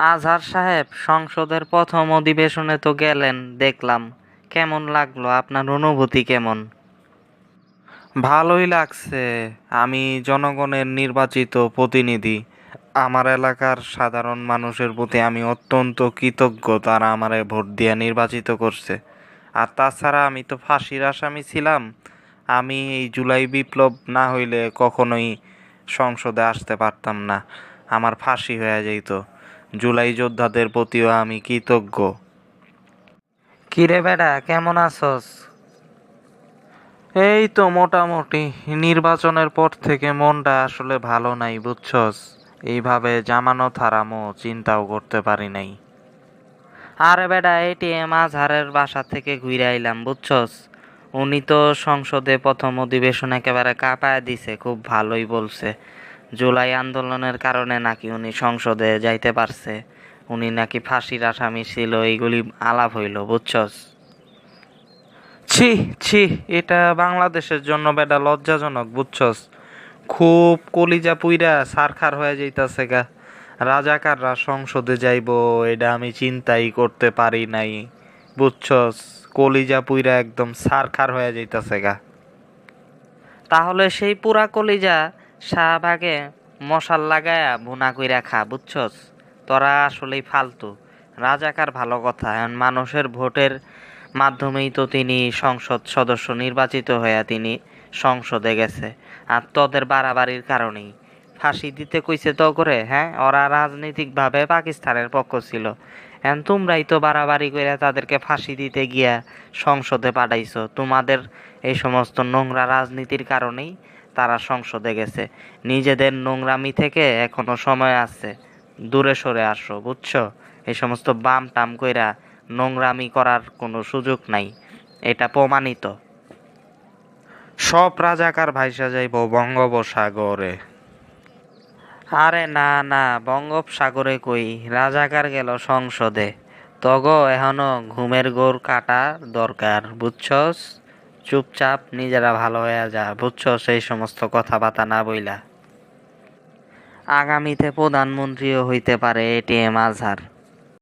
আজহার সাহেব, সংসদের প্রথম অধিবেশনে তো গেলেন, দেখলাম। কেমন লাগলো? আপনার অনুভূতি কেমন? ভালোই লাগছে। আমি জনগণের নির্বাচিত প্রতিনিধি। আমার এলাকার সাধারণ মানুষের প্রতি আমি অত্যন্ত কৃতজ্ঞ, তারা আমারে ভোট দিয়ে নির্বাচিত করছে। আর তাছাড়া আমি তো ফাঁসির আসামি ছিলাম। আমি এই জুলাই বিপ্লব না হইলে কখনোই সংসদে আসতে পারতাম না। আমার ফাঁসি হয়ে যেত। জুলাই যোদ্ধাদের প্রতিও আমি কৃতজ্ঞ। কিরে বেটা, কেমন আছস? এই তো মোটামুটি। নির্বাচনের পর থেকে মনটা আসলে ভালো নাই, বুঝছস। এইভাবে জামানত হারামও চিন্তাও করতে পারি নাই। আরে বেটা, এটিএম আজহারের বাসা থেকে ঘুরে আইলাম, বুঝছস। উনি তো সংসদে প্রথম অধিবেশন একেবারে কাঁপায় দিছে, খুব ভালোই বলছে। জুলাই আন্দোলনের কারণে নাকি উনি সংসদে যাইতে পারছে। উনি নাকি ফাঁসির আসামি ছিল, এইগুলি আলাপ হইল, বুঝছস। ছি, ছি। এটা বাংলাদেশের জন্য বেটা লজ্জাজনক, বুঝছস। খুব কলিজা পুইরা সারখার হয়ে যাইতাছে গা। রাজাকাররা সংসদে যাইবো এটা আমি চিন্তাই করতে পারি নাই, বুঝছস। কলিজা পুইরা একদম সারখার হয়ে যাইতাছে গা। তাহলে সেই পুরা কলিজা শাহবাগে মশাল লাগায়া ভুনা কইরা খা, বুঝছস। তোরা আসলেই ফালতু। রাজাকার ভালো কথা, এখন মানুষের ভোটের মাধ্যমেই তো তিনি সংসদ সদস্য নির্বাচিত হইয়া তিনি সংসদে গেছে। আর তোদের বাড়াবাড়ির কারণেই ফাঁসি দিতে কইছে তো করে, হ্যাঁ, ওরা রাজনৈতিকভাবে পাকিস্তানের পক্ষ ছিল। এখন তোমরাই তো বাড়াবাড়ি কইরা তাদেরকে ফাঁসি দিতে গিয়া সংসদে পাঠাইছো। তোমাদের এই সমস্ত নোংরা রাজনীতির কারণেই তারা সংসদে গেছে। নিজেদের নোংরামি থেকে এখনো সময় আছে, দূরে সরে আসো, বুঝছো। এই সমস্ত বাম টাম কইরা নোংরামি করার কোনো সুযোগ নাই, এটা প্রমাণিত। সব রাজাকার ভাইসা যাইবো বঙ্গোপসাগরে। আরে না না, বঙ্গোপসাগরে কই, রাজাকার গেল সংসদে। তগো এখনো ঘুমের ঘোর কাটা দরকার, বুঝছস। চুপচাপ নিজেরা ভালো হয়ে যা, বুঝছস, এই সমস্ত কথাবার্তা না বইলা। আগামীতে প্রধানমন্ত্রীও হইতে পারে এটিএম আজহার।